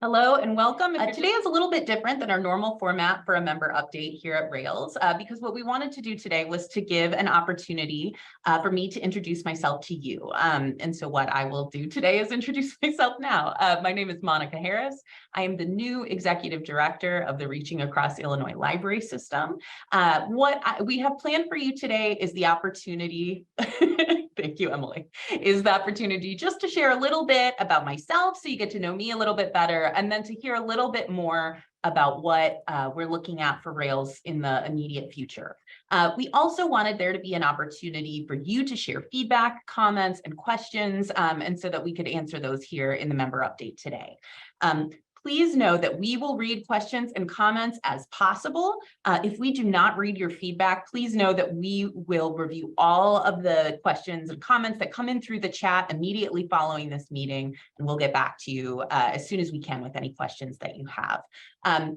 Hello and welcome. Today is a little bit different than our normal format for a member update here at Rails, because what we wanted to do today was to give an opportunity for me to introduce myself to you. And so what I will do today is introduce myself now. My name is Monica Harris. I am the new Executive Director of the Reaching Across Illinois Library System. We have planned for you today is the opportunity, thank you, Emily, is the opportunity just to share a little bit about myself so you get to know me a little bit better, and then to hear a little bit more about what we're looking at for Rails in the immediate future. We also wanted there to be an opportunity for you to share feedback, comments, and questions, and so that we could answer those here in the member update today. Please know that we will read questions and comments as possible. If we do not read your feedback, please know that we will review all of the questions and comments that come in through the chat immediately following this meeting, and we'll get back to you as soon as we can with any questions that you have.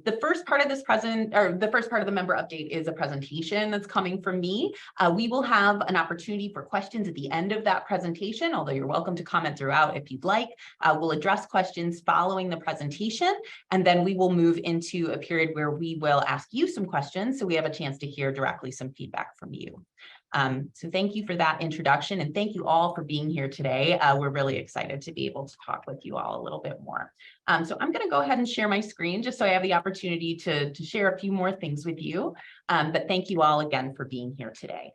The first part of the member update is a presentation that's coming from me. We will have an opportunity for questions at the end of that presentation, although you're welcome to comment throughout if you'd like. We'll address questions following the presentation, and then we will move into a period where we will ask you some questions so we have a chance to hear directly some feedback from you. So thank you for that introduction, and thank you all for being here today. We're really excited to be able to talk with you all a little bit more. So I'm going to go ahead and share my screen just so I have the opportunity to share a few more things with you. But thank you all again for being here today.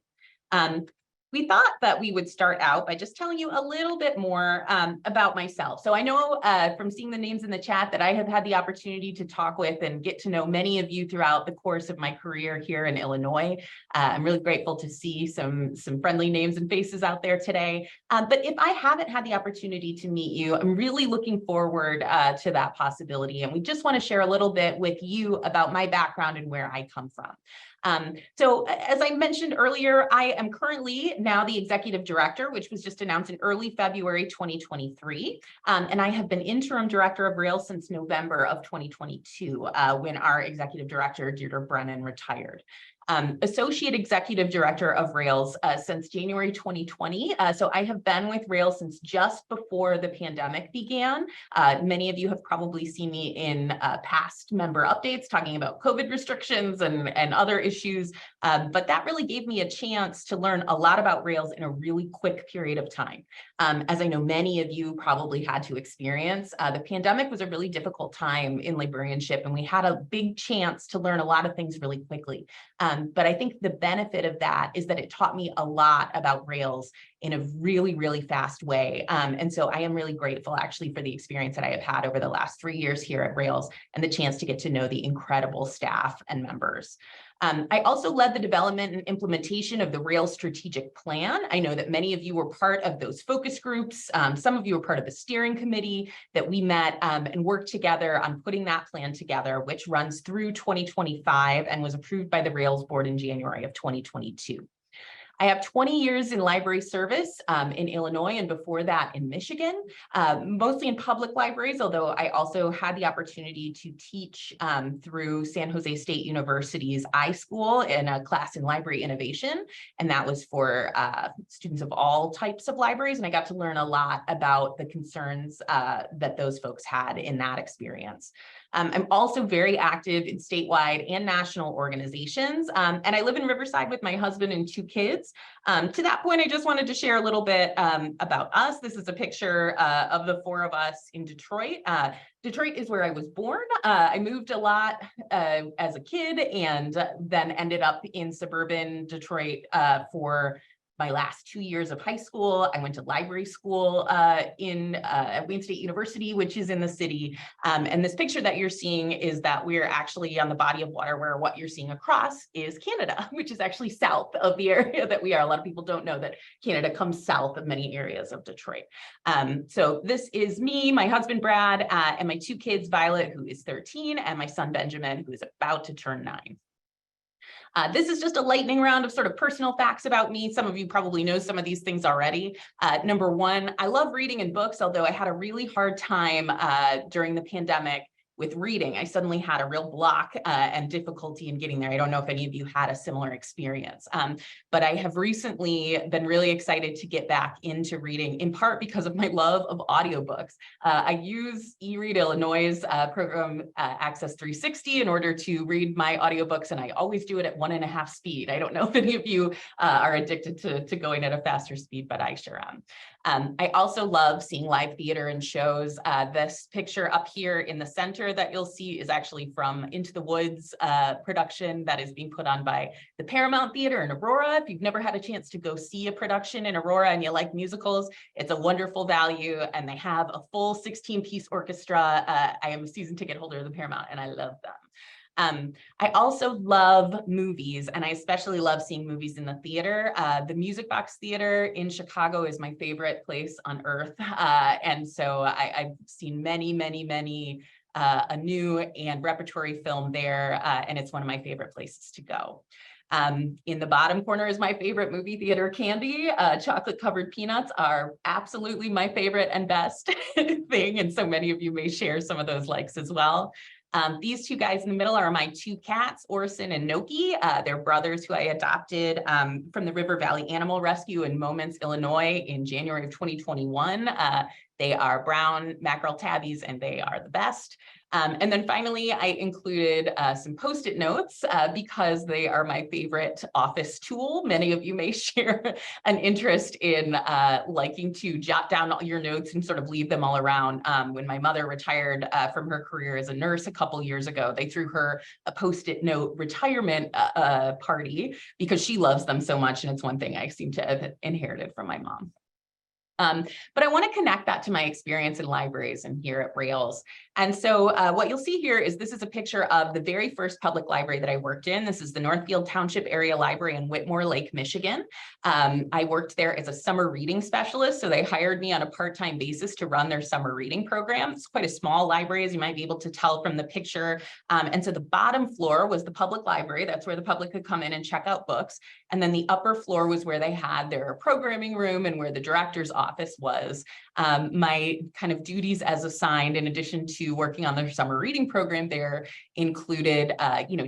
We thought that we would start out by just telling you a little bit more about myself. So I know from seeing the names in the chat that I have had the opportunity to talk with and get to know many of you throughout the course of my career here in Illinois. I'm really grateful to see some friendly names and faces out there today. But if I haven't had the opportunity to meet you, I'm really looking forward to that possibility. And we just want to share a little bit with you about my background and where I come from. So as I mentioned earlier, I am currently now the executive director, which was just announced in early February 2023. And I have been interim director of Rails since November of 2022, when our executive director, Deirdre Brennan, retired. Associate Executive Director of Rails since January 2020. So I have been with Rails since just before the pandemic began. Many of you have probably seen me in past member updates talking about COVID restrictions and other issues, but that really gave me a chance to learn a lot about Rails in a really quick period of time. As I know many of you probably had to experience, the pandemic was a really difficult time in librarianship, and we had a big chance to learn a lot of things really quickly. But I think the benefit of that is that it taught me a lot about Rails in a really, really fast way. And so I am really grateful actually for the experience that I have had over the last 3 years here at Rails and the chance to get to know the incredible staff and members. I also led the development and implementation of the Rails strategic plan. I know that many of you were part of those focus groups. Some of you were part of the steering committee that we met and worked together on putting that plan together, which runs through 2025 and was approved by the Rails board in January of 2022. I have 20 years in library service in Illinois, and before that in Michigan, mostly in public libraries, although I also had the opportunity to teach through San Jose State University's iSchool in a class in library innovation. And that was for students of all types of libraries. And I got to learn a lot about the concerns that those folks had in that experience. I'm also very active in statewide and national organizations, and I live in Riverside with my husband and 2 kids. To that point, I just wanted to share a little bit about us. This is a picture of the 4 of us in Detroit. Detroit is where I was born. I moved a lot as a kid and then ended up in suburban Detroit for my last 2 years of high school. I went to library school at Wayne State University, which is in the city. And this picture that you're seeing is that we're actually on the body of water where what you're seeing across is Canada, which is actually south of the area that we are. A lot of people don't know that Canada comes south of many areas of Detroit. So this is me, my husband, Brad, and my 2 kids, Violet, who is 13, and my son, Benjamin, who is about to turn 9. This is just a lightning round of sort of personal facts about me. Some of you probably know some of these things already. Number 1, I love reading and books, although I had a really hard time during the pandemic with reading. I suddenly had a real block and difficulty in getting there. I don't know if any of you had a similar experience, but I have recently been really excited to get back into reading, in part because of my love of audiobooks. I use eRead Illinois' program Access 360 in order to read my audiobooks, and I always do it at 1.5 speed. I don't know if any of you are addicted to going at a faster speed, but I sure am. I also love seeing live theater and shows. This picture up here in the center that you'll see is actually from Into the Woods production that is being put on by the Paramount Theater in Aurora. If you've never had a chance to go see a production in Aurora and you like musicals, it's a wonderful value, and they have a full 16-piece orchestra. I am a season ticket holder of the Paramount, and I love them. I also love movies, and I especially love seeing movies in the theater. The Music Box Theater in Chicago is my favorite place on earth. And so I've seen many a new and repertory film there, and it's one of my favorite places to go. In the bottom corner is my favorite movie theater candy. Chocolate covered peanuts are absolutely my favorite and best thing, and so many of you may share some of those likes as well. These two guys in the middle are my two cats, Orson and Noki. They're brothers who I adopted from the River Valley Animal Rescue in Moments, Illinois in January of 2021. They are brown mackerel tabbies, and they are the best. And then finally, I included some Post-it notes because they are my favorite office tool. Many of you may share an interest in liking to jot down all your notes and sort of leave them all around. When my mother retired from her career as a nurse a couple years ago, they threw her a Post-it note retirement party because she loves them so much, and it's one thing I seem to have inherited from my mom. But I want to connect that to my experience in libraries and here at Rails. And so what you'll see here is this is a picture of the very first public library that I worked in. This is the Northfield Township Area Library in Whitmore Lake, Michigan. I worked there as a summer reading specialist, so they hired me on a part-time basis to run their summer reading program. It's quite a small library, as you might be able to tell from the picture. And so the bottom floor was the public library. That's where the public could come in and check out books. And then the upper floor was where they had their programming room and where the director's office was. My kind of duties as assigned, in addition to working on their summer reading program there, included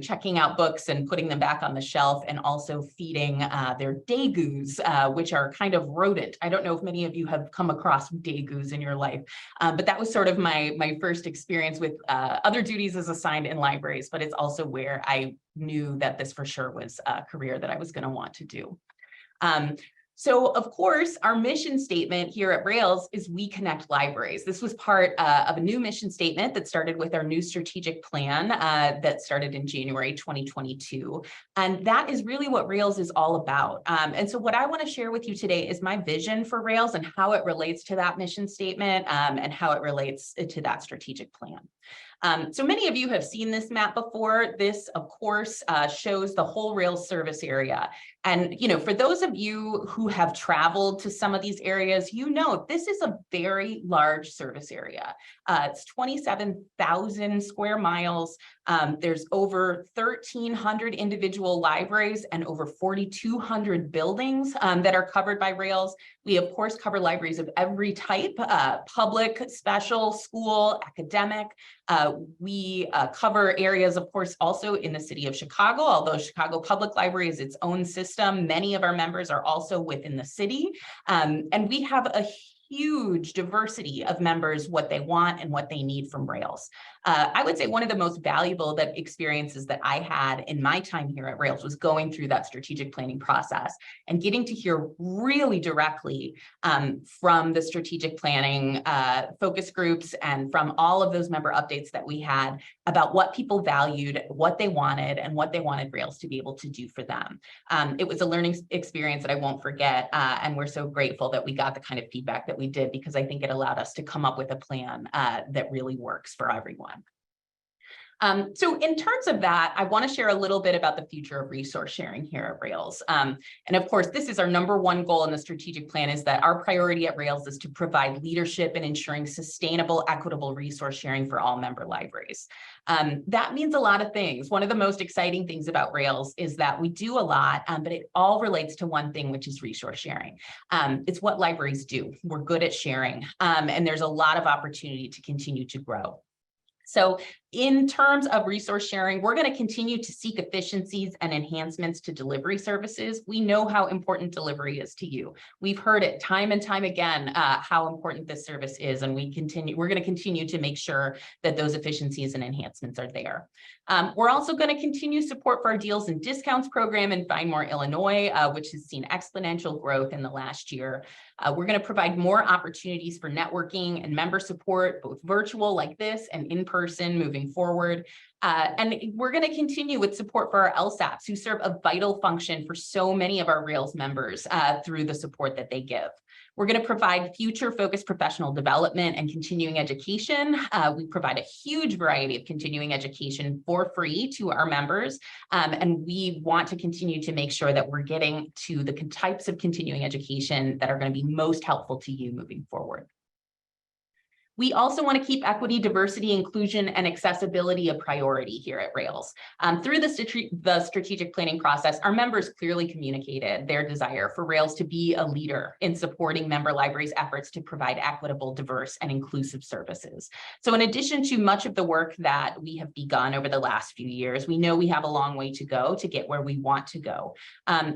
checking out books and putting them back on the shelf, and also feeding their dagoos, which are kind of rodent. I don't know if many of you have come across dagoos in your life, but that was sort of my first experience with other duties as assigned in libraries, but it's also where I knew that this for sure was a career that I was going to want to do. So of course, our mission statement here at Rails is we connect libraries. This was part of a new mission statement that started with our new strategic plan that started in January 2022. And that is really what Rails is all about. And so what I want to share with you today is my vision for Rails and how it relates to that mission statement and how it relates to that strategic plan. So many of you have seen this map before. This, of course, shows the whole Rails service area. And, for those of you who have traveled to some of these areas, this is a very large service area. It's 27,000 square miles. There's over 1,300 individual libraries and over 4,200 buildings that are covered by Rails. We, of course, cover libraries of every type, public, special, school, academic. We cover areas, of course, also in the city of Chicago, although Chicago Public Library is its own system. Many of our members are also within the city. And we have a huge diversity of members, what they want and what they need from Rails. I would say one of the most valuable experiences that I had in my time here at Rails was going through that strategic planning process and getting to hear really directly from the strategic planning focus groups and from all of those member updates that we had about what people valued, what they wanted, and what they wanted Rails to be able to do for them. It was a learning experience that I won't forget, and we're so grateful that we got the kind of feedback that we did, because I think it allowed us to come up with a plan that really works for everyone. So in terms of that, I want to share a little bit about the future of resource sharing here at Rails. And of course, this is our #1 goal in the strategic plan, is that our priority at Rails is to provide leadership in ensuring sustainable, equitable resource sharing for all member libraries. That means a lot of things. One of the most exciting things about Rails is that we do a lot, but it all relates to one thing, which is resource sharing. It's what libraries do. We're good at sharing, and there's a lot of opportunity to continue to grow. So In terms of resource sharing, we're going to continue to seek efficiencies and enhancements to delivery services. We know how important delivery is to you. We've heard it time and time again, how important this service is, and we're going to continue to make sure that those efficiencies and enhancements are there. We're also going to continue support for our deals and discounts program in Find More Illinois, which has seen exponential growth in the last year. We're going to provide more opportunities for networking and member support, both virtual like this and in person moving forward. And we're going to continue with support for our LSAPs, who serve a vital function for so many of our Rails members through the support that they give. We're going to provide future-focused professional development and continuing education. We provide a huge variety of continuing education for free to our members, and we want to continue to make sure that we're getting to the types of continuing education that are going to be most helpful to you moving forward. We also want to keep equity, diversity, inclusion, and accessibility a priority here at Rails. Through the strategic planning process, our members clearly communicated their desire for Rails to be a leader in supporting member libraries' efforts to provide equitable, diverse, and inclusive services. So in addition to much of the work that we have begun over the last few years, we know we have a long way to go to get where we want to go.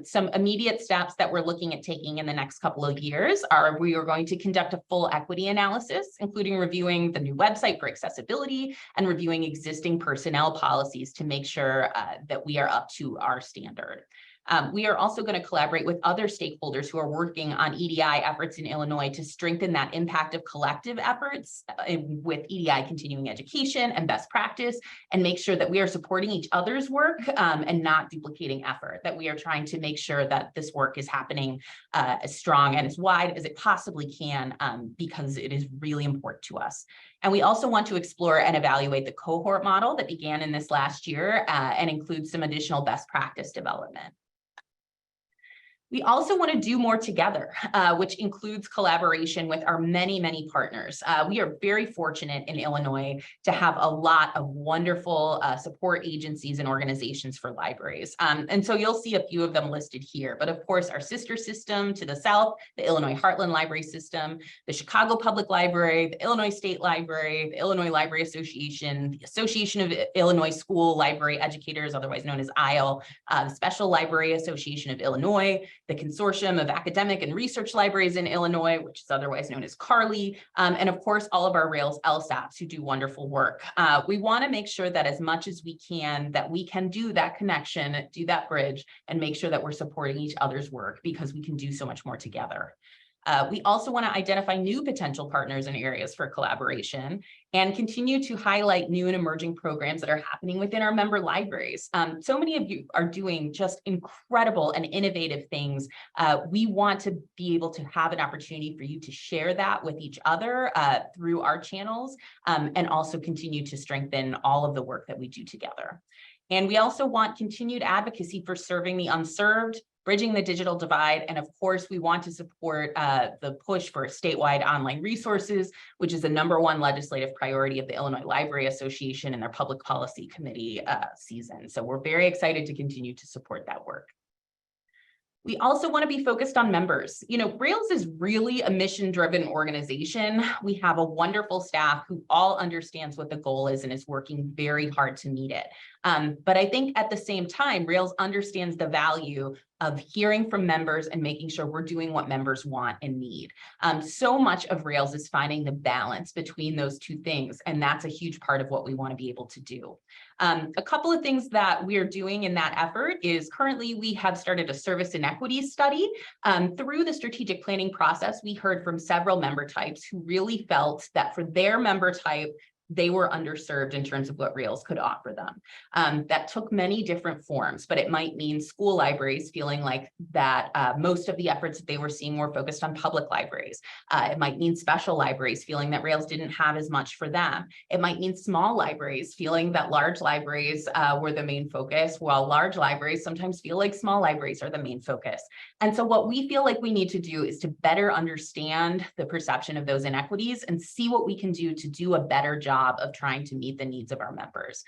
Some immediate steps that we're looking at taking in the next couple of years are we are going to conduct a full equity analysis, including reviewing the new website for accessibility and reviewing existing personnel policies to make sure that we are up to our standard. We are also going to collaborate with other stakeholders who are working on EDI efforts in Illinois to strengthen that impact of collective efforts with EDI continuing education and best practice, and make sure that we are supporting each other's work and not duplicating effort, that we are trying to make sure that this work is happening as strong and as wide as it possibly can, because it is really important to us. And we also want to explore and evaluate the cohort model that began in this last year and include some additional best practice development. We also want to do more together, which includes collaboration with our many, many partners. We are very fortunate in Illinois to have a lot of wonderful support agencies and organizations for libraries. And so you'll see a few of them listed here. But of course, our sister system to the south, the Illinois Heartland Library System, the Chicago Public Library, the Illinois State Library, the Illinois Library Association, the Association of Illinois School Library Educators, otherwise known as ISLE, the Special Library Association of Illinois, the Consortium of Academic and Research Libraries in Illinois, which is otherwise known as CARLI, and of course, all of our Rails LSAPs who do wonderful work. We want to make sure that as much as we can do that connection, do that bridge, and make sure that we're supporting each other's work, because we can do so much more together. We also want to identify new potential partners and areas for collaboration and continue to highlight new and emerging programs that are happening within our member libraries. So many of you are doing just incredible and innovative things. We want to be able to have an opportunity for you to share that with each other through our channels, and also continue to strengthen all of the work that we do together. And we also want continued advocacy for serving the unserved, bridging the digital divide, and of course, we want to support the push for statewide online resources, which is the #1 legislative priority of the Illinois Library Association and their Public Policy Committee season. So we're very excited to continue to support that work. We also want to be focused on members. You know, Rails is really a mission-driven organization. We have a wonderful staff who all understands what the goal is and is working very hard to meet it. But I think at the same time, Rails understands the value of hearing from members and making sure we're doing what members want and need. So much of Rails is finding the balance between those two things, and that's a huge part of what we want to be able to do. A couple of things that we are doing in that effort is currently we have started a service inequities study. Through the strategic planning process, we heard from several member types who really felt that for their member type, they were underserved in terms of what Rails could offer them. That took many different forms, but it might mean school libraries feeling like that most of the efforts that they were seeing were focused on public libraries. It might mean special libraries feeling that Rails didn't have as much for them. It might mean small libraries feeling that large libraries were the main focus, while large libraries sometimes feel like small libraries are the main focus. And so what we feel like we need to do is to better understand the perception of those inequities and see what we can do to do a better job job of trying to meet the needs of our members.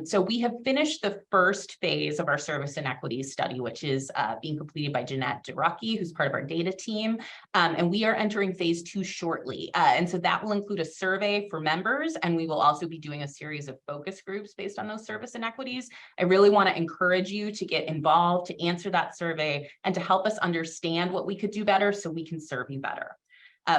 So we have finished the first phase of our service inequities study, which is being completed by Jeanette DeRucky, who's part of our data team. And we are entering phase 2 shortly. And so that will include a survey for members, and we will also be doing a series of focus groups based on those service inequities. I really want to encourage you to get involved, to answer that survey, and to help us understand what we could do better so we can serve you better.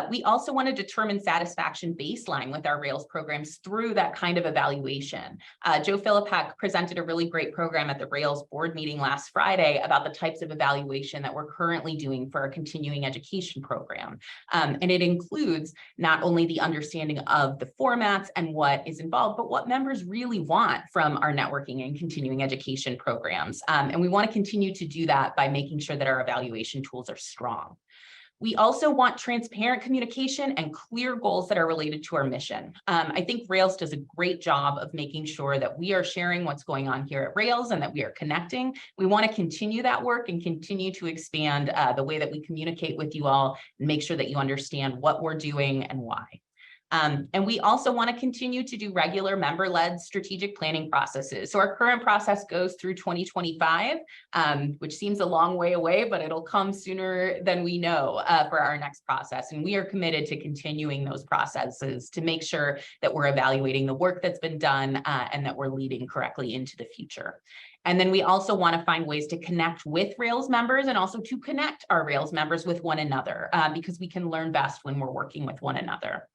We also want to determine satisfaction baseline with our Rails programs through that kind of evaluation. Joe Philippak presented a really great program at the Rails board meeting last Friday about the types of evaluation that we're currently doing for our continuing education program. And it includes not only the understanding of the formats and what is involved, but what members really want from our networking and continuing education programs. And we want to continue to do that by making sure that our evaluation tools are strong. We also want transparent communication and clear goals that are related to our mission. I think Rails does a great job of making sure that we are sharing what's going on here at Rails and that we are connecting. We want to continue that work and continue to expand the way that we communicate with you all and make sure that you understand what we're doing and why. And we also want to continue to do regular member-led strategic planning processes. So our current process goes through 2025, which seems a long way away, but it'll come sooner than we know for our next process. And we are committed to continuing those processes to make sure that we're evaluating the work that's been done and that we're leading correctly into the future. And then we also want to find ways to connect with Rails members and also to connect our Rails members with one another because we can learn best when we're working with one another.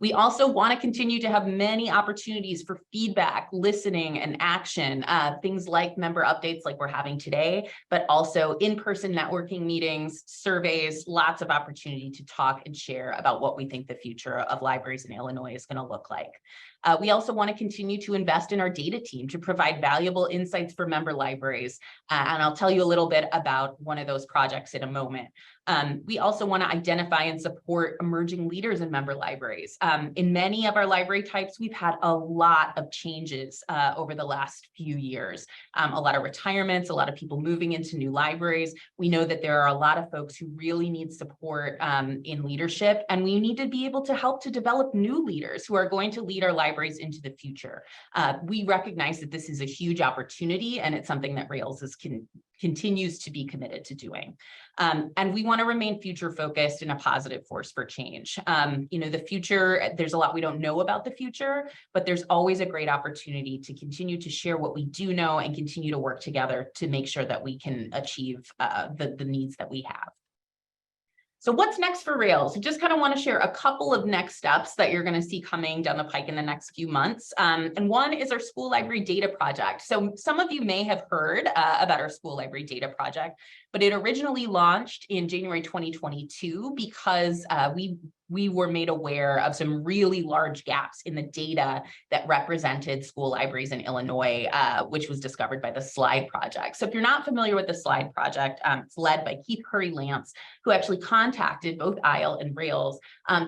We also want to continue to have many opportunities for feedback, listening, and action, things like member updates like we're having today, but also in-person networking meetings, surveys, lots of opportunity to talk and share about what we think the future of libraries in Illinois is going to look like. We also want to continue to invest in our data team to provide valuable insights for member libraries. And I'll tell you a little bit about one of those projects in a moment. We also want to identify and support emerging leaders in member libraries. In many of our library types, we've had a lot of changes over the last few years. A lot of retirements, a lot of people moving into new libraries. We know that there are a lot of folks who really need support in leadership, and we need to be able to help to develop new leaders who are going to lead our libraries into the future. We recognize that this is a huge opportunity, and it's something that Rails continues to be committed to doing. And we want to remain future focused and a positive force for change. The future, there's a lot we don't know about the future, but there's always a great opportunity to continue to share what we do know and continue to work together to make sure that we can achieve the needs that we have. So what's next for Rails? I just kind of want to share a couple of next steps that you're going to see coming down the pike in the next few months. And one is our school library data project. So some of you may have heard about our school library data project, but it originally launched in January 2022 because we were made aware of some really large gaps in the data that represented school libraries in Illinois, which was discovered by the SLIDE project. So if you're not familiar with the SLIDE project, it's led by Keith Curry-Lance, who actually contacted both ISLE and Rails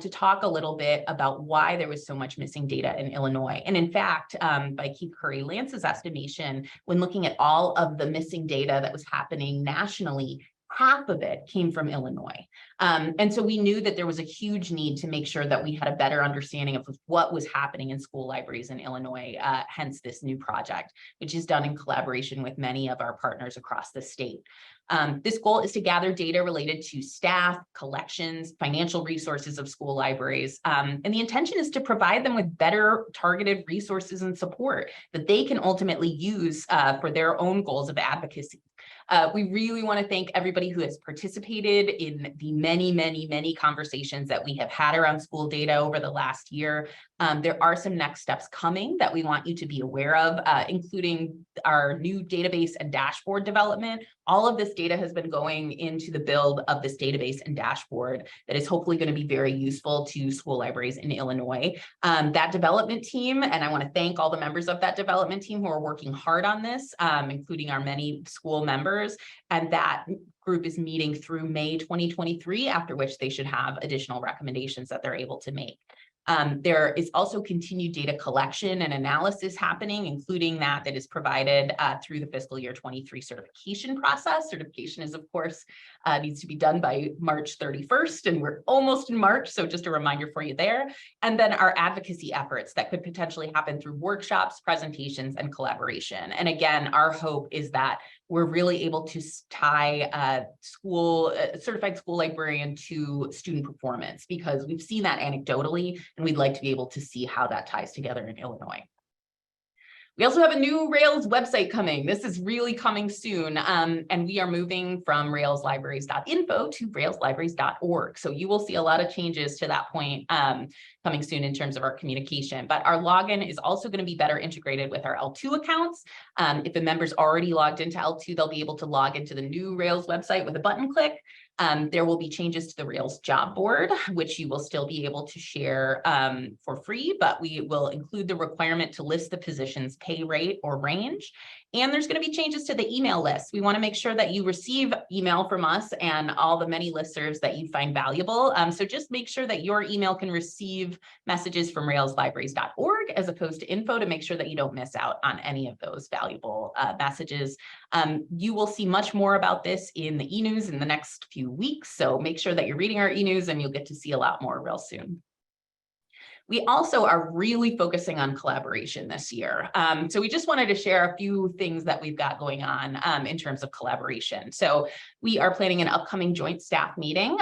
to talk a little bit about why there was so much missing data in Illinois. And in fact, by Keith Curry-Lance's estimation, when looking at all of the missing data that was happening nationally, half of it came from Illinois. And so we knew that there was a huge need to make sure that we had a better understanding of what was happening in school libraries in Illinois, hence this new project, which is done in collaboration with many of our partners across the state. This goal is to gather data related to staff, collections, financial resources of school libraries. And the intention is to provide them with better targeted resources and support that they can ultimately use for their own goals of advocacy. We really want to thank everybody who has participated in the many conversations that we have had around school data over the last year. There are some next steps coming that we want you to be aware of, including our new database and dashboard development. All of this data has been going into the build of this database and dashboard that is hopefully going to be very useful to school libraries in Illinois. That development team, and I want to thank all the members of that development team who are working hard on this, including our many school members, and that group is meeting through May 2023, after which they should have additional recommendations that they're able to make. There is also continued data collection and analysis happening, including that is provided through the fiscal year 23 certification process. Certification is, of course, needs to be done by March 31st, and we're almost in March, so just a reminder for you there. And then our advocacy efforts that could potentially happen through workshops, presentations, and collaboration. And again, our hope is that we're really able to tie certified school librarian to student performance, because we've seen that anecdotally, and we'd like to be able to see how that ties together in Illinois. We also have a new Rails website coming. This is really coming soon, and we are moving from railslibraries.info to railslibraries.org. So you will see a lot of changes to that point coming soon in terms of our communication. But our login is also going to be better integrated with our L2 accounts. If a member's already logged into L2, they'll be able to log into the new Rails website with a button click. There will be changes to the Rails job board, which you will still be able to share for free, but we will include the requirement to list the position's pay rate or range. And there's going to be changes to the email list. We want to make sure that you receive email from us and all the many listservs that you find valuable. So just make sure that your email can receive messages from railslibraries.org as opposed to info, to make sure that you don't miss out on any of those valuable messages. You will see much more about this in the e-news in the next few weeks. So make sure that you're reading our e-news, and you'll get to see a lot more real soon. We also are really focusing on collaboration this year. So we just wanted to share a few things that we've got going on in terms of collaboration. So we are planning an upcoming joint staff meeting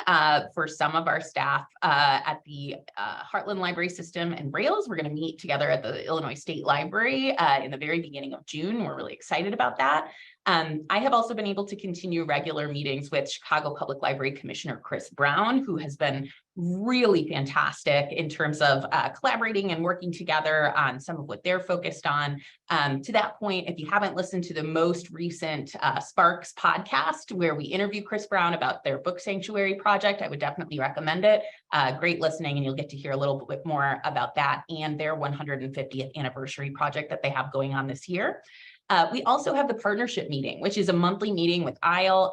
for some of our staff at the Heartland Library System and Rails. We're going to meet together at the Illinois State Library in the very beginning of June. We're really excited about that. I have also been able to continue regular meetings with Chicago Public Library Commissioner Chris Brown, who has been really fantastic in terms of collaborating and working together on some of what they're focused on. To that point, if you haven't listened to the most recent Sparks podcast, where we interview Chris Brown about their book sanctuary project, I would definitely recommend it. Great listening, and you'll get to hear a little bit more about that and their 150th anniversary project that they have going on this year. We also have the partnership meeting, which is a monthly meeting with ILA,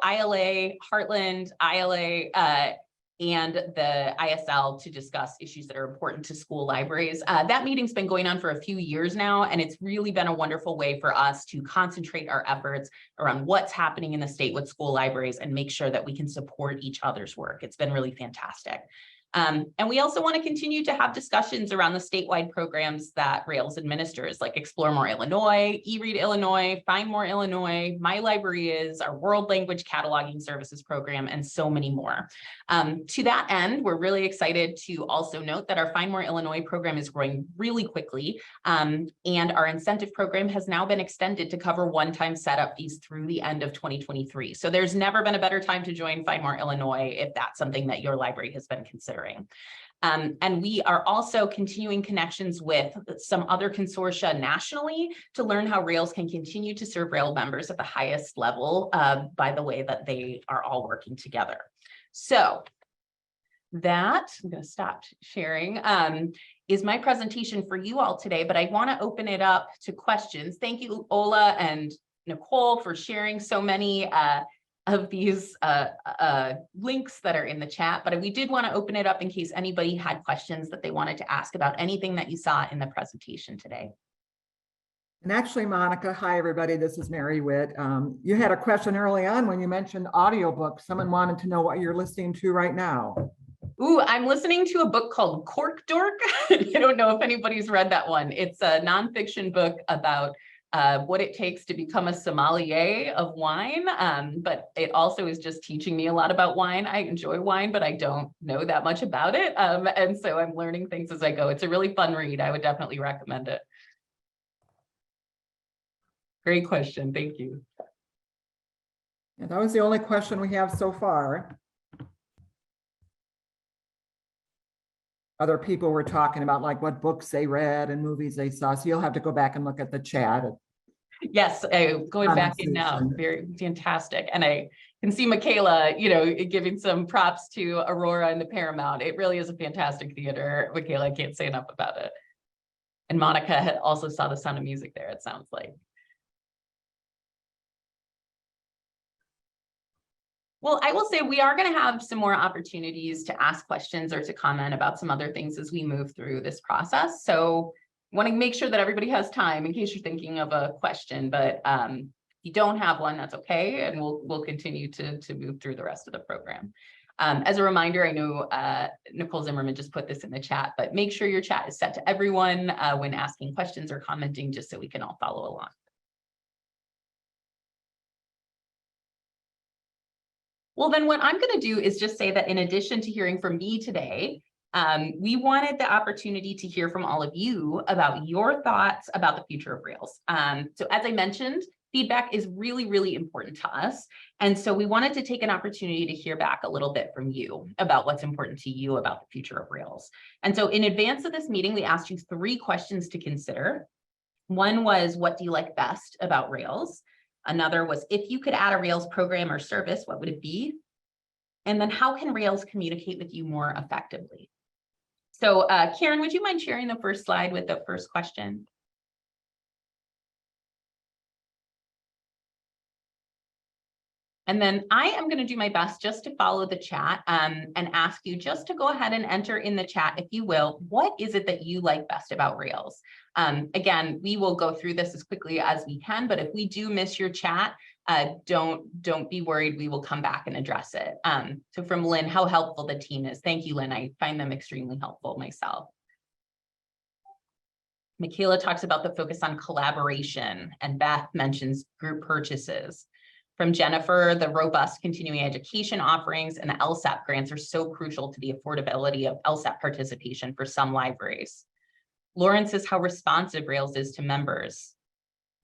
Heartland, ILA, and the ISL to discuss issues that are important to school libraries. That meeting's been going on for a few years now, and it's really been a wonderful way for us to concentrate our efforts around what's happening in the state with school libraries and make sure that we can support each other's work. It's been really fantastic. And we also want to continue to have discussions around the statewide programs that Rails administers, like Explore More Illinois, eRead Illinois, Find More Illinois, My Library Is, our World Language Cataloging Services program, and so many more. To that end, we're really excited to also note that our Find More Illinois program is growing really quickly, and our incentive program has now been extended to cover one-time setup fees through the end of 2023. So there's never been a better time to join Find More Illinois if that's something that your library has been considering. And we are also continuing connections with some other consortia nationally to learn how Rails can continue to serve Rail members at the highest level by the way that they are all working together. So that, I'm going to stop sharing, is my presentation for you all today, but I want to open it up to questions. Thank you, Ola and Nicole, for sharing so many of these links that are in the chat, but we did want to open it up in case anybody had questions that they wanted to ask about anything that you saw in the presentation today. And actually, Monica, hi everybody, this is Mary Witt. You had a question early on when you mentioned audiobooks. Someone wanted to know what you're listening to right now. Ooh, I'm listening to a book called Cork Dork. I don't know if anybody's read that one. It's a nonfiction book about what it takes to become a sommelier of wine, but it also is just teaching me a lot about wine. I enjoy wine, but I don't know that much about it, and so I'm learning things as I go. It's a really fun read. I would definitely recommend it. Great question. Thank you. And that was the only question we have so far. Other people were talking about like what books they read and movies they saw. So you'll have to go back and look at the chat. Yes, going back in now, very fantastic. And I can see Michaela, giving some props to Aurora and the Paramount. It really is a fantastic theater. Michaela, I can't say enough about it. And Monica also saw The Sound of Music there, it sounds like. Well, I will say we are going to have some more opportunities to ask questions or to comment about some other things as we move through this process. So want to make sure that everybody has time in case you're thinking of a question, but if you don't have one, that's okay. And we'll continue to move through the rest of the program. As a reminder, I know Nicole Zimmerman just put this in the chat, but make sure your chat is set to everyone when asking questions or commenting, just so we can all follow along. Well, then what I'm going to do is just say that in addition to hearing from me today, we wanted the opportunity to hear from all of you about your thoughts about the future of Rails. So as I mentioned, feedback is really, really important to us. And so we wanted to take an opportunity to hear back a little bit from you about what's important to you about the future of Rails. And so in advance of this meeting, we asked you 3 questions to consider. One was, what do you like best about Rails? Another was, if you could add a Rails program or service, what would it be? And then how can Rails communicate with you more effectively? So Karen, would you mind sharing the first slide with the first question? And then I am going to do my best just to follow the chat and ask you just to go ahead and enter in the chat, if you will, what is it that you like best about Rails? Again, we will go through this as quickly as we can, but if we do miss your chat, don't be worried. We will come back and address it. So from Lynn, how helpful the team is. Thank you, Lynn. I find them extremely helpful myself. Michaela talks about the focus on collaboration, and Beth mentions group purchases. From Jennifer, the robust continuing education offerings and the LSAP grants are so crucial to the affordability of LSAP participation for some libraries. Lauren says how responsive Rails is to members.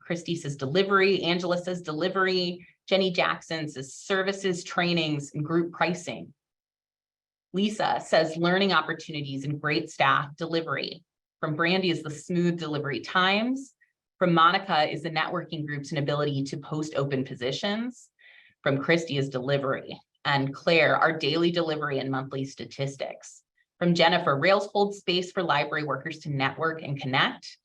Christy says delivery. Angela says delivery. Jenny Jackson says services, trainings, and group pricing. Lisa says learning opportunities and great staff delivery. From Brandy is the smooth delivery times. From Monica is the networking groups and ability to post open positions. From Christy is delivery. And Claire, our daily delivery and monthly statistics. From Jennifer, Rails holds space for library workers to network and connect.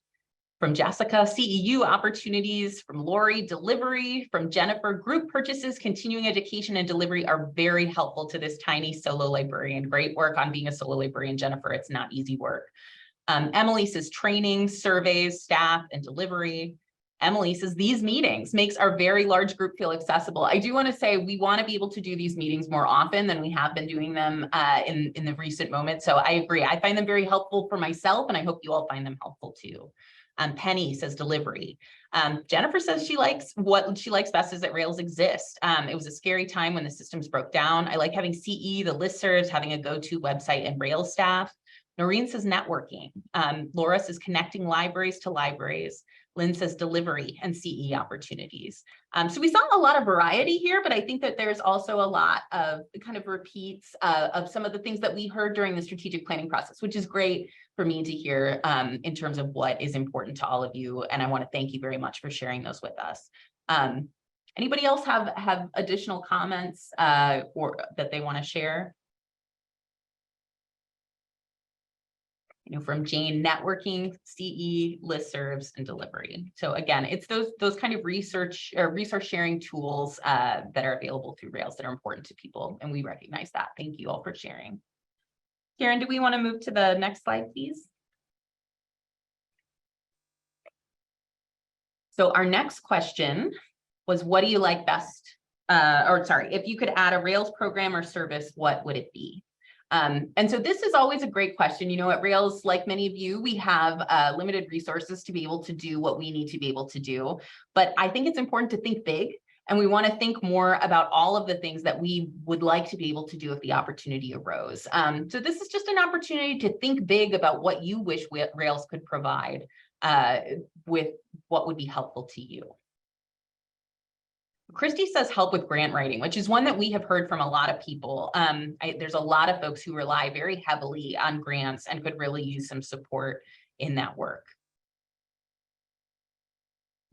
From Jessica, CEU opportunities. From Lori, delivery. From Jennifer, group purchases, continuing education, and delivery are very helpful to this tiny solo librarian. Great work on being a solo librarian, Jennifer. It's not easy work. Emily says training, surveys, staff, and delivery. Emily says these meetings makes our very large group feel accessible. I do want to say we want to be able to do these meetings more often than we have been doing them in the recent moments. So I agree. I find them very helpful for myself, and I hope you all find them helpful too. Penny says delivery. Jennifer says what she likes best is that Rails exists. It was a scary time when the systems broke down. I like having CE, the listservs, having a go-to website, and Rails staff. Noreen says networking. Laura says connecting libraries to libraries. Lynn says delivery and CE opportunities. So we saw a lot of variety here, but I think that there's also a lot of kind of repeats of some of the things that we heard during the strategic planning process, which is great for me to hear in terms of what is important to all of you. And I want to thank you very much for sharing those with us. Anybody else have additional comments or that they want to share? From Jane, networking, CE, listservs, and delivery. So again, it's those kind of research sharing tools that are available through Rails that are important to people, and we recognize that. Thank you all for sharing. Karen, do we want to move to the next slide, please? So our next question was, what do you like best? If you could add a Rails program or service, what would it be? And so this is always a great question. At Rails, like many of you, we have limited resources to be able to do what we need to be able to do. But I think it's important to think big, and we want to think more about all of the things that we would like to be able to do if the opportunity arose. So this is just an opportunity to think big about what you wish Rails could provide with what would be helpful to you. Christy says help with grant writing, which is one that we have heard from a lot of people. There's a lot of folks who rely very heavily on grants and could really use some support in that work.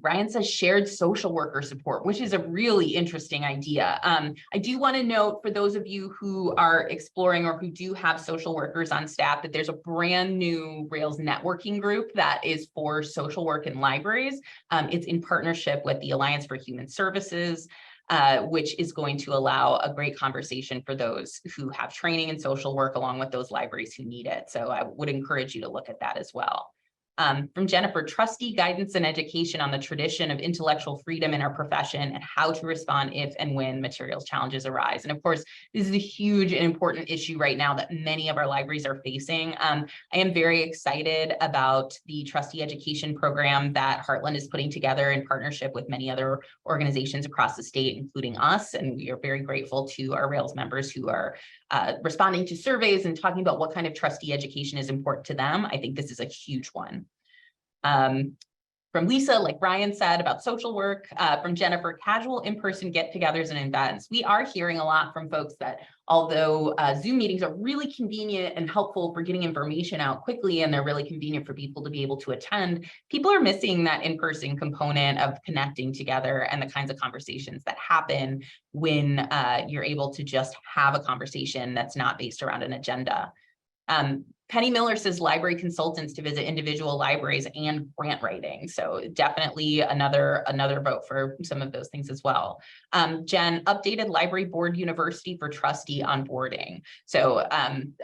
Ryan says shared social worker support, which is a really interesting idea. I do want to note for those of you who are exploring or who do have social workers on staff that there's a brand new Rails networking group that is for social work in libraries. It's in partnership with the Alliance for Human Services. which is going to allow a great conversation for those who have training in social work along with those libraries who need it. So I would encourage you to look at that as well. From Jennifer, trustee guidance and education on the tradition of intellectual freedom in our profession and how to respond if and when materials challenges arise. And of course, this is a huge and important issue right now that many of our libraries are facing. I am very excited about the trustee education program that Heartland is putting together in partnership with many other organizations across the state, including us. And we are very grateful to our Rails members who are responding to surveys and talking about what kind of trustee education is important to them. I think this is a huge one. From Lisa, like Brian said, about social work. From Jennifer, casual in-person get-togethers and events. We are hearing a lot from folks that although Zoom meetings are really convenient and helpful for getting information out quickly, and they're really convenient for people to be able to attend, people are missing that in-person component of connecting together and the kinds of conversations that happen when you're able to just have a conversation that's not based around an agenda. Penny Miller says library consultants to visit individual libraries and grant writing. So definitely another vote for some of those things as well. Jen, updated library board university for trustee onboarding. So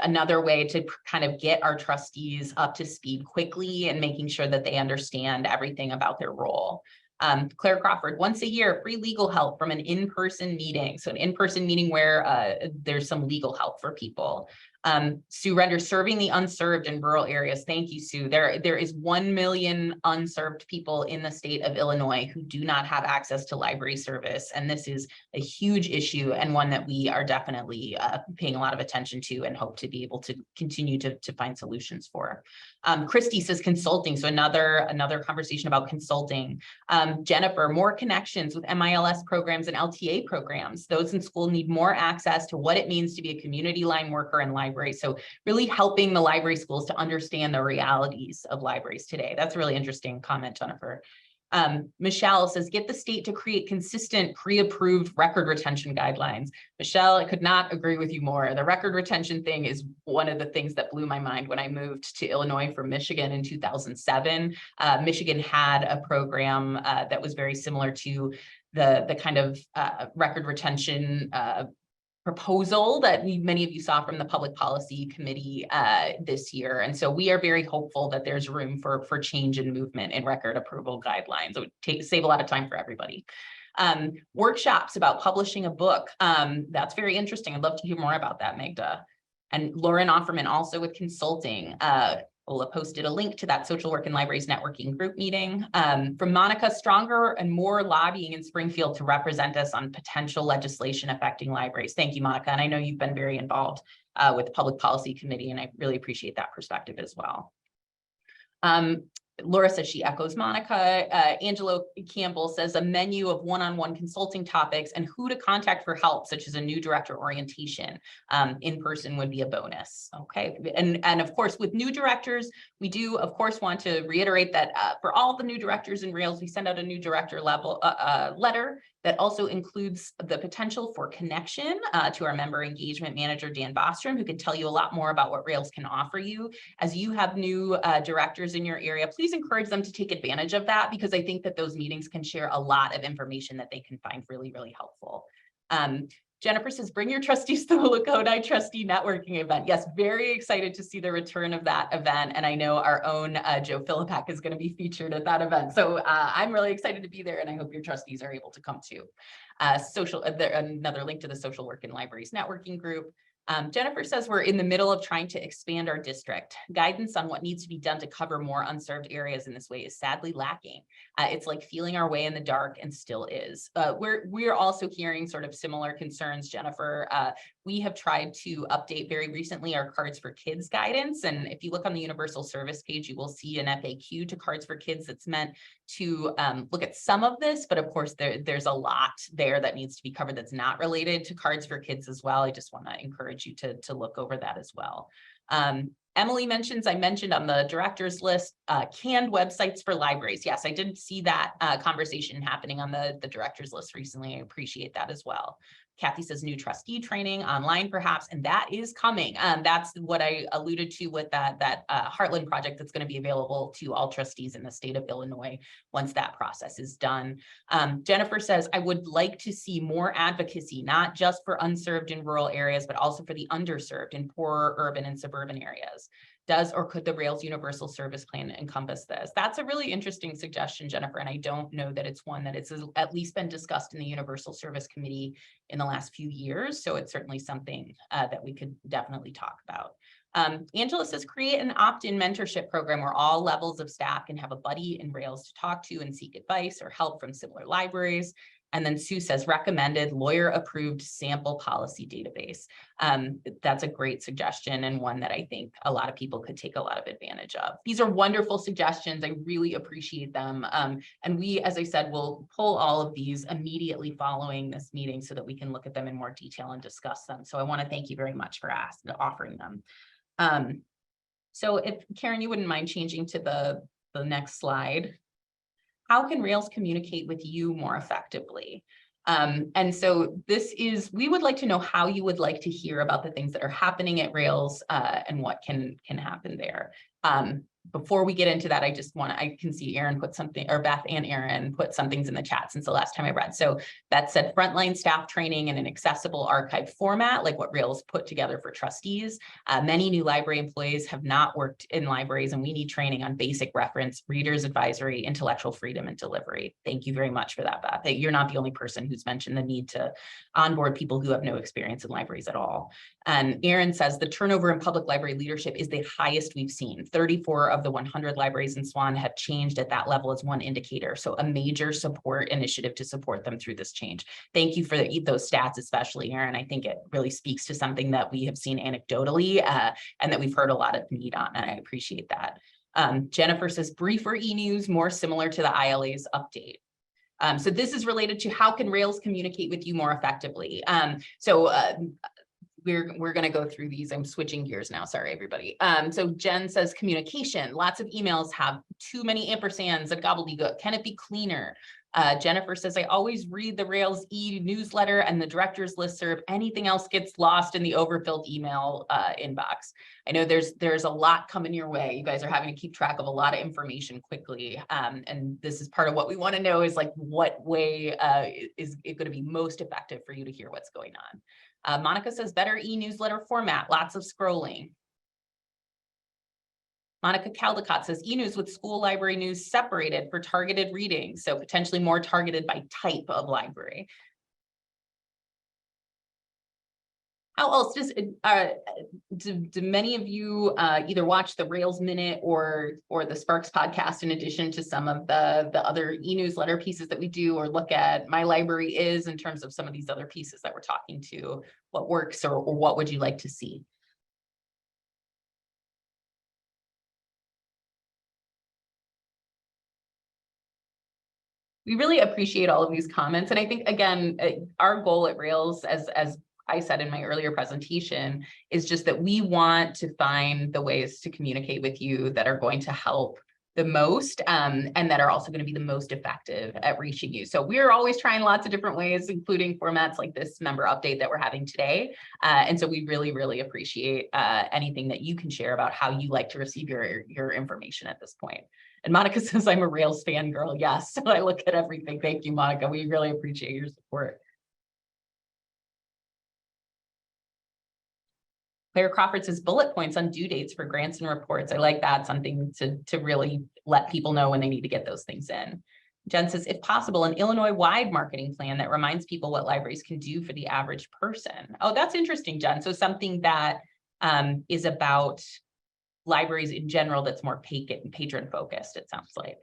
another way to kind of get our trustees up to speed quickly and making sure that they understand everything about their role. Claire Crawford, once a year, free legal help from an in-person meeting. So an in-person meeting where there's some legal help for people. Sue Render, serving the unserved in rural areas. Thank you, Sue. There is 1 million unserved people in the state of Illinois who do not have access to library service. And this is a huge issue and one that we are definitely paying a lot of attention to and hope to be able to continue to find solutions for. Christy says consulting. So another conversation about consulting. Jennifer, more connections with MILS programs and LTA programs. Those in school need more access to what it means to be a community line worker in library. So really helping the library schools to understand the realities of libraries today. That's a really interesting comment, Jennifer. Michelle says, get the state to create consistent pre-approved record retention guidelines. Michelle, I could not agree with you more. The record retention thing is one of the things that blew my mind when I moved to Illinois from Michigan in 2007. Michigan had a program that was very similar to the kind of record retention proposal that many of you saw from the Public Policy Committee this year. And so we are very hopeful that there's room for change and movement in record approval guidelines. It would save a lot of time for everybody. Workshops about publishing a book. That's very interesting. I'd love to hear more about that, Magda. And Lauren Offerman also with consulting. Ola posted a link to that Social Work in Libraries Networking group meeting. From Monica, stronger and more lobbying in Springfield to represent us on potential legislation affecting libraries. Thank you, Monica. And I know you've been very involved with the Public Policy Committee, and I really appreciate that perspective as well. Laura says she echoes Monica. Angelo Campbell says a menu of one-on-one consulting topics and who to contact for help, such as a new director orientation in person would be a bonus. Okay, and of course with new directors, we do of course want to reiterate that for all the new directors in Rails, we send out a new director level letter that also includes the potential for connection to our member engagement manager, Dan Bostrom, who can tell you a lot more about what Rails can offer you. As you have new directors in your area, please encourage them to take advantage of that, because I think that those meetings can share a lot of information that they can find really, really helpful. Jennifer says, bring your trustees to the Lakota Trustee Networking event. Yes, very excited to see the return of that event. And I know our own Joe Philippak is going to be featured at that event. So I'm really excited to be there, and I hope your trustees are able to come too. Another link to the Social Work in Libraries Networking group. Jennifer says we're in the middle of trying to expand our district. Guidance on what needs to be done to cover more unserved areas in this way is sadly lacking. It's like feeling our way in the dark, and still is. We're also hearing sort of similar concerns, Jennifer. We have tried to update very recently our Cards for Kids guidance. And if you look on the Universal Service page, you will see an FAQ to Cards for Kids that's meant to look at some of this. But of course, there's a lot there that needs to be covered that's not related to Cards for Kids as well. I just want to encourage you to look over that as well. Emily mentions, I mentioned on the director's list, canned websites for libraries. Yes, I did see that conversation happening on the director's list recently. I appreciate that as well. Kathy says new trustee training online, perhaps, and that is coming. That's what I alluded to with that Heartland project that's going to be available to all trustees in the state of Illinois once that process is done. Jennifer says, I would like to see more advocacy, not just for unserved in rural areas, but also for the underserved in poorer urban and suburban areas. Does or could the Rails Universal Service Plan encompass this? That's a really interesting suggestion, Jennifer, and I don't know that it's one that it's at least been discussed in the Universal Service Committee in the last few years, so it's certainly something that we could definitely talk about. Angela says, create an opt-in mentorship program where all levels of staff can have a buddy in Rails to talk to and seek advice or help from similar libraries. And then Sue says, recommended lawyer-approved sample policy database. That's a great suggestion and one that I think a lot of people could take a lot of advantage of. These are wonderful suggestions. I really appreciate them. And we, as I said, will pull all of these immediately following this meeting so that we can look at them in more detail and discuss them. So I want to thank you very much for offering them. So if Karen, you wouldn't mind changing to the next slide. How can Rails communicate with you more effectively? And so we would like to know how you would like to hear about the things that are happening at Rails and what can happen there. Before we get into that, I can see Aaron put something, or Beth and Aaron put some things in the chat since the last time I read. So that said, frontline staff training in an accessible archive format, like what Rails put together for trustees. Many new library employees have not worked in libraries, and we need training on basic reference, readers advisory, intellectual freedom, and delivery. Thank you very much for that, Beth. You're not the only person who's mentioned the need to onboard people who have no experience in libraries at all. And Aaron says the turnover in public library leadership is the highest we've seen. 34 of the 100 libraries in Swan have changed at that level as one indicator. So a major support initiative to support them through this change. Thank you for those stats, especially Aaron. I think it really speaks to something that we have seen anecdotally and that we've heard a lot of need on, and I appreciate that. Jennifer says briefer e-news more similar to the ILA's update. So this is related to how can Rails communicate with you more effectively. We're going to go through these. I'm switching gears now. Sorry, everybody. So Jen says communication. Lots of emails have too many ampersands and gobbledygook. Can it be cleaner? Jennifer says, I always read the Rails e-newsletter and the director's listserv. Anything else gets lost in the overfilled email inbox. I know there's a lot coming your way. You guys are having to keep track of a lot of information quickly. And this is part of what we want to know is like, what way is it going to be most effective for you to hear what's going on? Monica says better e-newsletter format, lots of scrolling. Monica Caldecott says e-news with school library news separated for targeted reading, so potentially more targeted by type of library. How else do many of you either watch the Rails Minute or the Sparks podcast in addition to some of the other e-newsletter pieces that we do, or look at My Library Is in terms of some of these other pieces that we're talking to, what works or what would you like to see? We really appreciate all of these comments. And I think, again, our goal at Rails, as I said in my earlier presentation, is just that we want to find the ways to communicate with you that are going to help the most and that are also going to be the most effective at reaching you. So we're always trying lots of different ways, including formats like this member update that we're having today. And so we really, really appreciate anything that you can share about how you like to receive your information at this point. And Monica says, I'm a Rails fangirl. Yes, so I look at everything. Thank you, Monica. We really appreciate your support. Claire Crawford says bullet points on due dates for grants and reports. I like that, something to really let people know when they need to get those things in. Jen says, if possible, an Illinois-wide marketing plan that reminds people what libraries can do for the average person. Oh, that's interesting, Jen. So something that is about libraries in general that's more patron focused, it sounds like.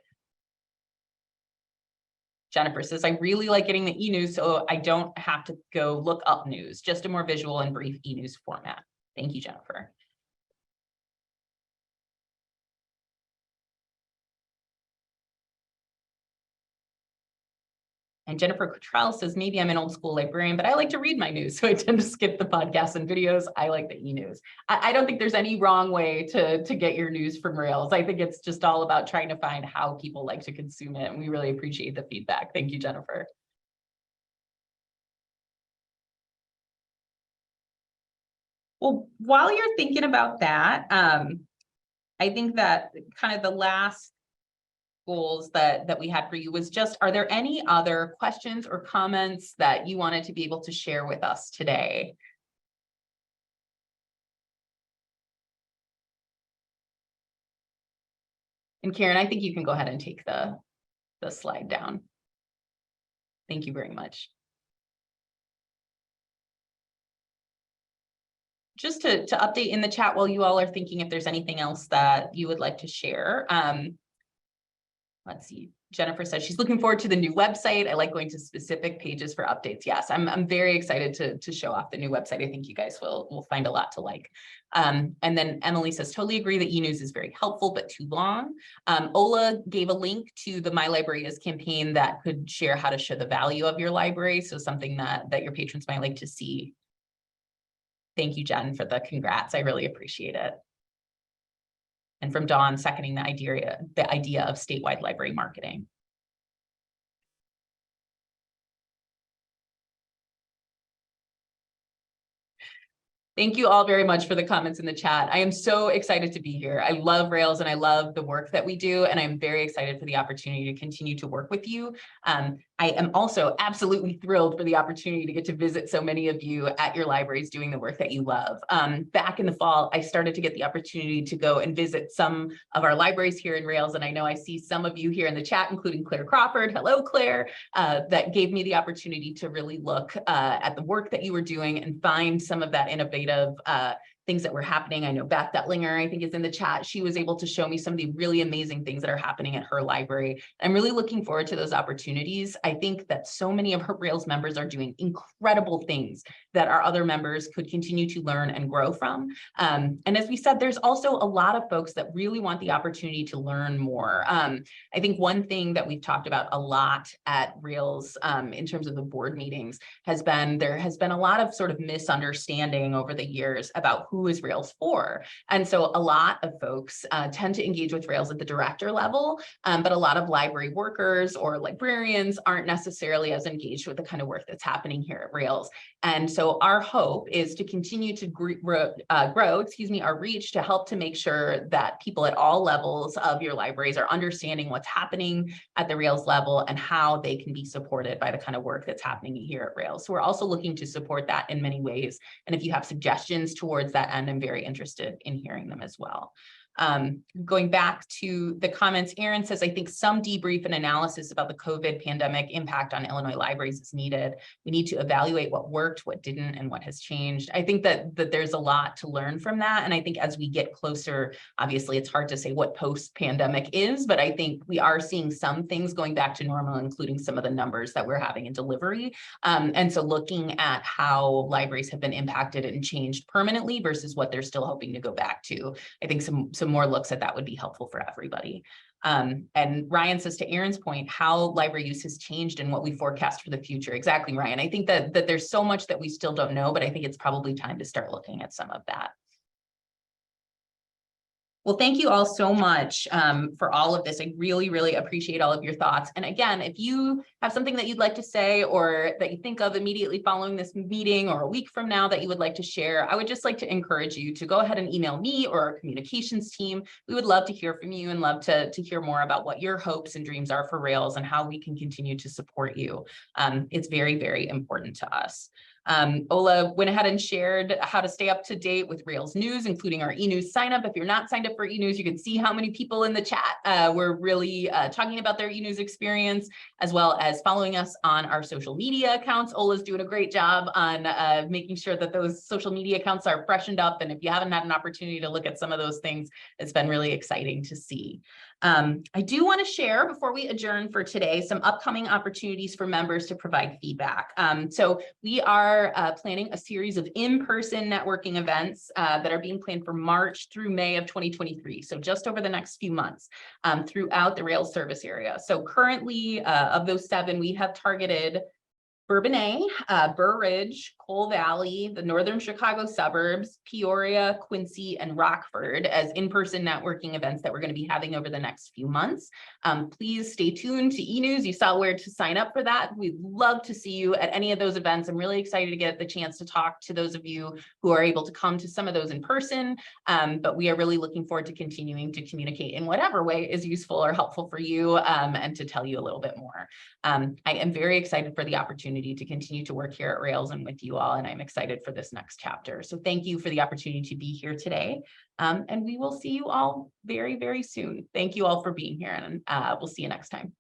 Jennifer says, I really like getting the e-news so I don't have to go look up news, just a more visual and brief e-news format. Thank you, Jennifer. And Jennifer Cottrell says, maybe I'm an old school librarian, but I like to read my news. So I tend to skip the podcasts and videos. I like the e-news. I don't think there's any wrong way to get your news from Rails. I think it's just all about trying to find how people like to consume it. And we really appreciate the feedback. Thank you, Jennifer. Well, while you're thinking about that, I think that kind of the last goals that we had for you was just, are there any other questions or comments that you wanted to be able to share with us today? And Karen, I think you can go ahead and take the slide down. Thank you very much. Just to update in the chat while you all are thinking if there's anything else that you would like to share. Let's see. Jennifer says she's looking forward to the new website. I like going to specific pages for updates. Yes, I'm very excited to show off the new website. I think you guys will find a lot to like. And then Emily says, totally agree that e-news is very helpful, but too long. Ola gave a link to the My Library Is campaign that could share how to show the value of your library. So something that your patrons might like to see. Thank you, Jen, for the congrats. I really appreciate it. And from Dawn, seconding the idea of statewide library marketing. Thank you all very much for the comments in the chat. I am so excited to be here. I love Rails and I love the work that we do, and I'm very excited for the opportunity to continue to work with you. I am also absolutely thrilled for the opportunity to get to visit so many of you at your libraries doing the work that you love. Back in the fall, I started to get the opportunity to go and visit some of our libraries here in Rails, and I know I see some of you here in the chat, including Claire Crawford. Hello, Claire. That gave me the opportunity to really look at the work that you were doing and find some of that innovative things that were happening. I know Beth Detlinger, I think, is in the chat. She was able to show me some of the really amazing things that are happening at her library. I'm really looking forward to those opportunities. I think that so many of her Rails members are doing incredible things that our other members could continue to learn and grow from. And as we said, there's also a lot of folks that really want the opportunity to learn more. I think one thing that we've talked about a lot at Rails in terms of the board meetings has been, there has been a lot of sort of misunderstanding over the years about who is Rails for. And so a lot of folks tend to engage with Rails at the director level, but a lot of library workers or librarians aren't necessarily as engaged with the kind of work that's happening here at Rails. And so our hope is to continue to grow our reach to help to make sure that people at all levels of your libraries are understanding what's happening at the Rails level and how they can be supported by the kind of work that's happening here at Rails. So we're also looking to support that in many ways. And if you have suggestions towards that end, I'm very interested in hearing them as well. Going back to the comments, Aaron says, I think some debrief and analysis about the COVID pandemic impact on Illinois libraries is needed. We need to evaluate what worked, what didn't, and what has changed. I think that there's a lot to learn from that. And I think as we get closer, obviously it's hard to say what post-pandemic is, but I think we are seeing some things going back to normal, including some of the numbers that we're having in delivery. And so looking at how libraries have been impacted and changed permanently versus what they're still hoping to go back to, I think some more looks at that would be helpful for everybody. And Ryan says, to Aaron's point, how library use has changed and what we forecast for the future. Exactly, Ryan. I think that there's so much that we still don't know, but I think it's probably time to start looking at some of that. Well, thank you all so much for all of this. I really, really appreciate all of your thoughts. And again, if you have something that you'd like to say or that you think of immediately following this meeting or a week from now that you would like to share, I would just like to encourage you to go ahead and email me or our communications team. We would love to hear from you and love to hear more about what your hopes and dreams are for Rails and how we can continue to support you. It's very, very important to us. Ola went ahead and shared how to stay up to date with Rails news, including our e-news sign up. If you're not signed up for e-news, you can see how many people in the chat were really talking about their e-news experience, as well as following us on our social media accounts. Ola's doing a great job on making sure that those social media accounts are freshened up. And if you haven't had an opportunity to look at some of those things, it's been really exciting to see. I do want to share before we adjourn for today some upcoming opportunities for members to provide feedback. So we are planning a series of in-person networking events that are being planned for March through May of 2023. So just over the next few months throughout the Rails service area. So currently of those 7, we have targeted Bourbonnais, Burr Ridge, Cole Valley, the northern Chicago suburbs, Peoria, Quincy, and Rockford as in-person networking events that we're going to be having over the next few months. Please stay tuned to eNews. You saw where to sign up for that. We'd love to see you at any of those events. I'm really excited to get the chance to talk to those of you who are able to come to some of those in person. But we are really looking forward to continuing to communicate in whatever way is useful or helpful for you, and to tell you a little bit more. I am very excited for the opportunity to continue to work here at Rails and with you all, and I'm excited for this next chapter. So thank you for the opportunity to be here today, and we will see you all very, very soon. Thank you all for being here, and we'll see you next time.